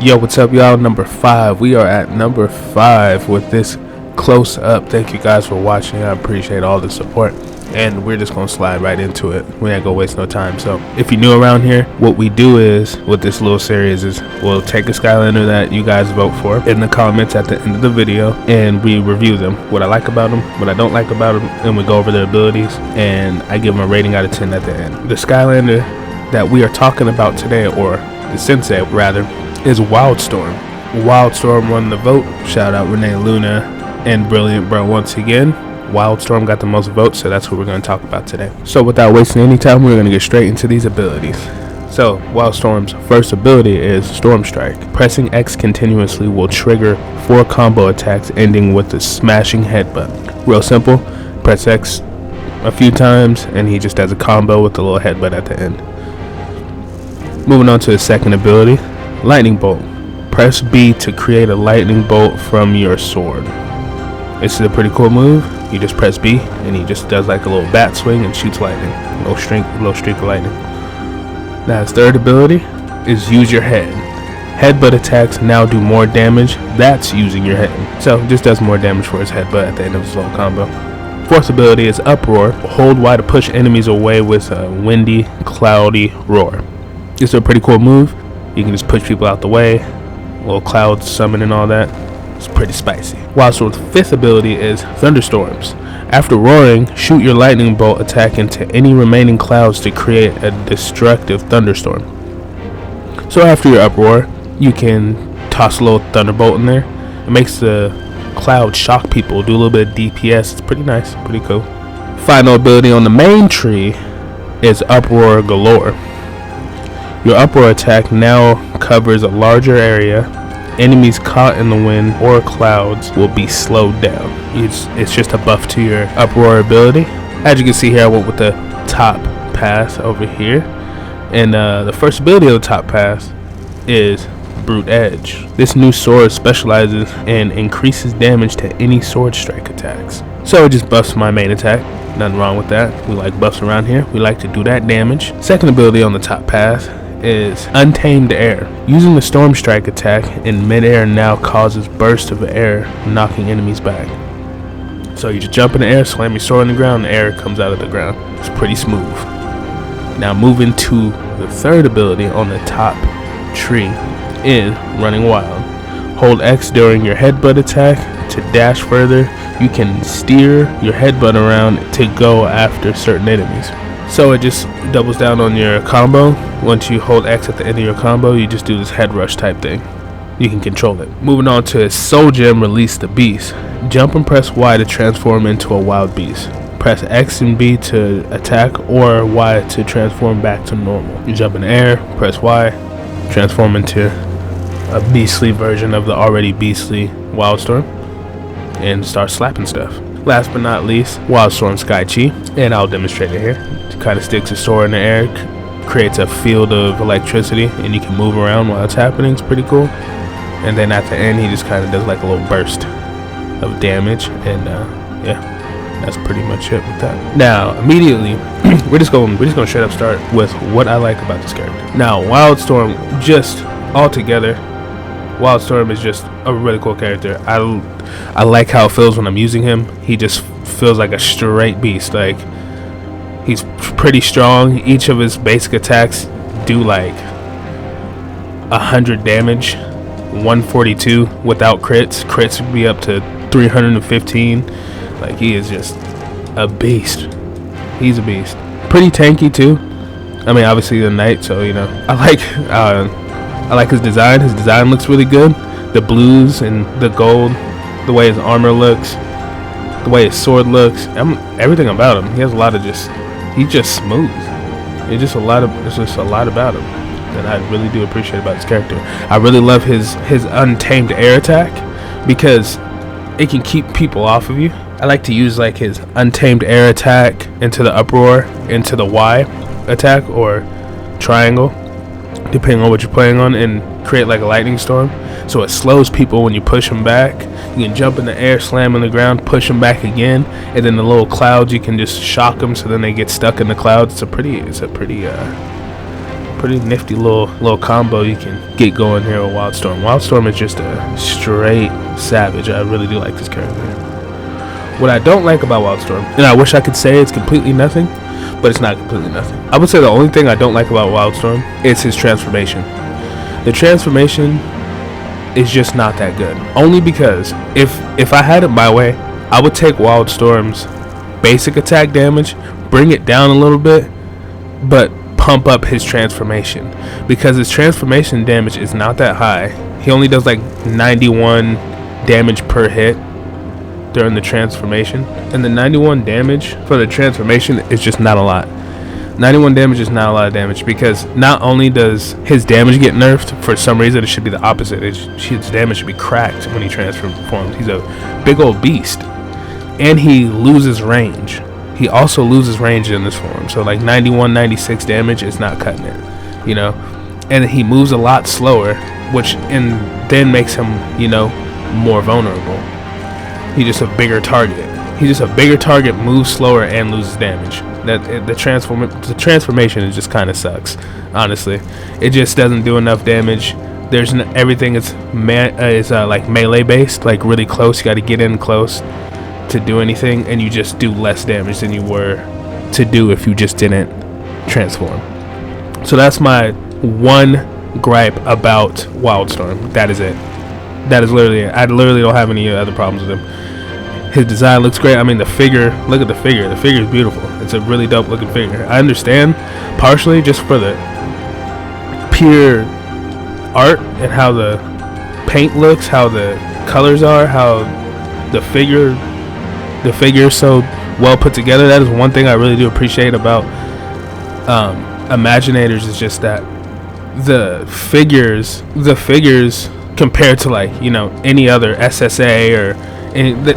Yo, what's up, y'all? Number 5. We are at number 5 with this close up. Thank you guys for watching. I appreciate all the support. And we're just going to slide right into it. We ain't going to waste no time. So if you're new around here, what we do is, with this little series, is we'll take a Skylander that you guys vote for in the comments at the end of the video, and we review them. What I like about them, what I don't like about them, and we go over their abilities, and I give them a rating out of 10 at the end. The Skylander that we are talking about today, or the Sensei rather, is Wildstorm. Wildstorm won the vote. Shout out Renee Luna and Brilliant Bro once again. Wildstorm got the most votes, so that's what we're going to talk about today. So without wasting any time, we're going to get straight into these abilities. So Wildstorm's first ability is Storm Strike. Pressing X continuously will trigger 4 combo attacks ending with a smashing headbutt. Real simple. Press X a few times and he just does a combo with a little headbutt at the end. Moving on to his second ability, Lightning Bolt. Press B to create a lightning bolt from your sword. This is a pretty cool move. You just press B and he just does like a little bat swing and shoots lightning. A little streak of lightning. Now his third ability is Use Your Head. Headbutt attacks now do more damage. That's using your head. So just does more damage for his headbutt at the end of his little combo. Fourth ability is Uproar. Hold Y to push enemies away with a windy, cloudy roar. This is a pretty cool move. You can just push people out the way, little clouds summon and all that. It's pretty spicy. Wildstorm's fifth ability is Thunderstorms. After roaring, shoot your lightning bolt attack into any remaining clouds to create a destructive thunderstorm. So after your uproar, you can toss a little thunderbolt in there. It makes the cloud shock people, do a little bit of DPS. It's pretty nice, pretty cool. Final ability on the main tree is Uproar Galore. Your uproar attack now covers a larger area. Enemies caught in the wind or clouds will be slowed down. It's just a buff to your uproar ability. As you can see here, I went with the top pass over here. And the first ability of the top pass is Brute Edge. This new sword specializes and increases damage to any sword strike attacks. So it just buffs my main attack. Nothing wrong with that. We like buffs around here. We like to do that damage. Second ability on the top pass is Untamed Air. Using the Storm Strike attack in midair now causes bursts of air, knocking enemies back. So you just jump in the air, slam your sword on the ground, and the air comes out of the ground. It's pretty smooth. Now moving to the third ability on the top tree is Running Wild. Hold X during your headbutt attack to dash further. You can steer your headbutt around to go after certain enemies. So it just doubles down on your combo. Once you hold X at the end of your combo, you just do this head rush type thing. You can control it. Moving on to his Soul Gem, Release the Beast. Jump and press Y to transform into a wild beast. Press X and B to attack or Y to transform back to normal. You jump in the air, press Y, transform into a beastly version of the already beastly Wildstorm, and start slapping stuff. Last but not least, Wildstorm Sky Chi, and I'll demonstrate it here. It kind of sticks his sword in the air, creates a field of electricity, and you can move around while it's happening. It's pretty cool. And then at the end, he just kind of does like a little burst of damage, and yeah, that's pretty much it with that. Now, immediately, we're just gonna straight up start with what I like about this character. Now, Wildstorm, just altogether, Wildstorm is just a really cool character. I like how it feels when I'm using him. He just feels like a straight beast. Like, he's pretty strong. Each of his basic attacks do like 100 damage, 142 without crits. Crits would be up to 315. Like, he is just a beast. He's a beast. Pretty tanky too. I mean, obviously the knight, so you know. I like his design. His design looks really good. The blues and the gold, the way his armor looks, the way his sword looks, everything about him. He has a lot of he's just smooth. There's just a lot about him that I really do appreciate about this character. I really love his Untamed Air attack because it can keep people off of you. I like to use like his Untamed Air attack into the uproar, into the Y attack or triangle, depending on what you're playing on, and create like a lightning storm. So it slows people when you push them back. You can jump in the air, slam on the ground, push them back again, and then the little clouds, you can just shock them so then they get stuck in the clouds. It's a pretty pretty nifty little combo you can get going here with Wildstorm. Wildstorm is just a straight savage. I really do like this character. What I don't like about Wildstorm, and I wish I could say it's completely nothing, but it's not completely nothing. I would say the only thing I don't like about Wildstorm is his transformation. The transformation is just not that good. Only because if I had it my way, I would take Wildstorm's basic attack damage, bring it down a little bit, but pump up his transformation, because his transformation damage is not that high. He only does like 91 damage per hit during the transformation, and the 91 damage for the transformation is just not a lot. 91 damage is not a lot of damage, because not only does his damage get nerfed, for some reason it should be the opposite. His damage should be cracked when he transforms. He's a big old beast, and he loses range. He also loses range in this form, so like 91, 96 damage is not cutting it, you know. And he moves a lot slower, which then makes him, you know, more vulnerable. He's just a bigger target. He's just a bigger target, moves slower, and loses damage. The transformation just kind of sucks, honestly. It just doesn't do enough damage. Everything is like melee based, like really close. You got to get in close to do anything, and you just do less damage than you were to do if you just didn't transform. So that's my one gripe about Wildstorm. That is it. That is literally it. I literally don't have any other problems with him. His design looks great. I mean, the figure, look at the figure. The figure is beautiful. It's a really dope looking figure. I understand partially just for the pure art and how the paint looks, how the colors are, how the figure is so well put together. That is one thing I really do appreciate about Imaginators, is just that the figures compared to, like, you know, any other SSA or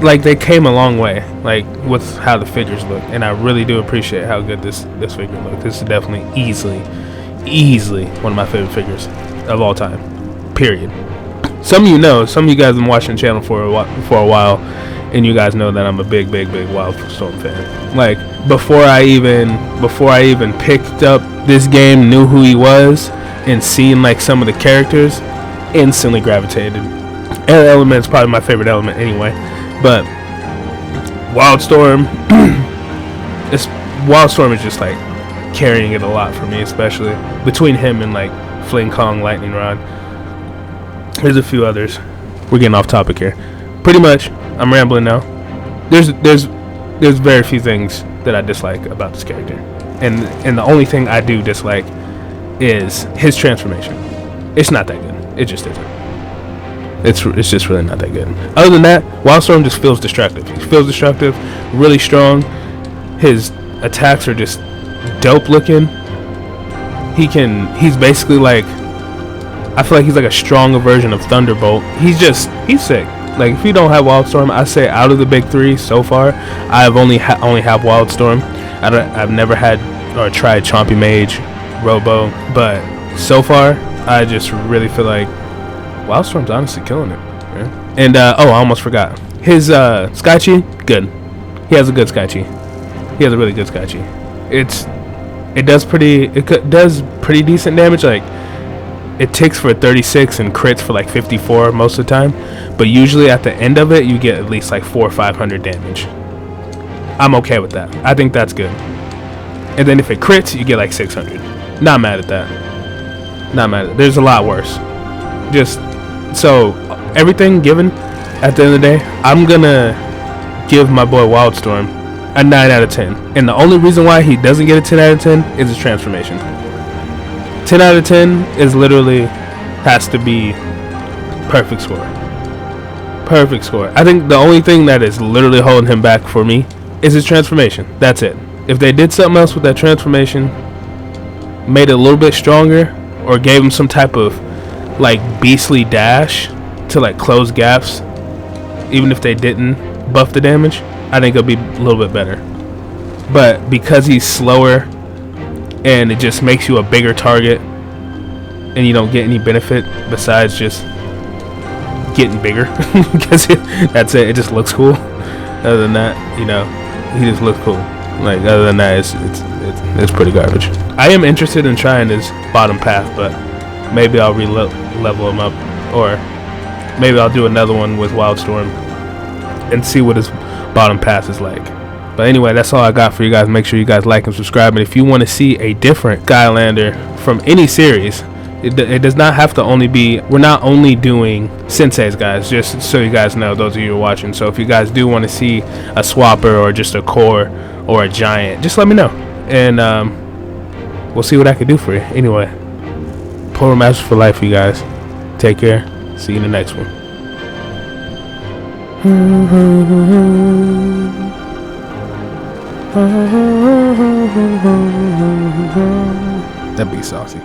like, they came a long way, like, with how the figures look, and I really do appreciate how good this figure looks. This is definitely easily one of my favorite figures of all time, period. Some of you guys have been watching the channel for a while, and you guys know that I'm a big Wildstorm fan. Like, before I even picked up this game, knew who he was, and seen like some of the characters, instantly gravitated. Air element is probably my favorite element anyway, but Wildstorm is just like carrying it a lot for me, especially between him and like Fling Kong Lightning Rod. There's a few others. We're getting off topic here. Pretty much, I'm rambling now. There's very few things that I dislike about this character, and the only thing I do dislike is his transformation. It's not that good. It just isn't. It's just really not that good. Other than that, Wildstorm just feels destructive. He feels destructive, really strong. His attacks are just dope looking. He's basically like, I feel like he's like a stronger version of Thunderbolt. He's sick. Like, if you don't have Wildstorm, I say out of the big three so far, I've only have Wildstorm. I've never had or tried Chompy Mage, Robo, but so far I just really feel like Wildstorm's honestly killing it. Yeah. And I almost forgot. His Sky Chi, good. He has a good Sky Chi. He has a really good Sky Chi. It does pretty decent damage. Like, it ticks for 36 and crits for like 54 most of the time, but usually at the end of it you get at least like 400 or 500 damage. I'm okay with that. I think that's good. And then if it crits, you get like 600. Not mad at that. Not mad at it. There's a lot worse. Just so everything given, at the end of the day, I'm gonna give my boy Wildstorm a 9 out of 10. And the only reason why he doesn't get a 10 out of 10 is his transformation. 10 out of 10 is literally, has to be perfect score. Perfect score. I think the only thing that is literally holding him back for me is his transformation. That's it. If they did something else with that transformation, made it a little bit stronger, or gave him some type of like beastly dash to like close gaps, even if they didn't buff the damage, I think it'll be a little bit better. But because he's slower and it just makes you a bigger target and you don't get any benefit besides just getting bigger, because that's it. It just looks cool. Other than that, you know, he just looks cool. Like other than that, it's pretty garbage. I am interested in trying this bottom path, but maybe I'll level him up, or maybe I'll do another one with Wildstorm and see what his bottom path is like. But anyway, that's all I got for you guys. Make sure you guys like and subscribe. And if you want to see a different Skylander from any series, it does not have to only be, we're not only doing senseis, guys, just so you guys know, those of you who are watching. So if you guys do want to see a swapper or just a core or a giant, just let me know, and we'll see what I can do for you. Anyway, Polar Masters for life, you guys. Take care. See you in the next one. That'd be saucy.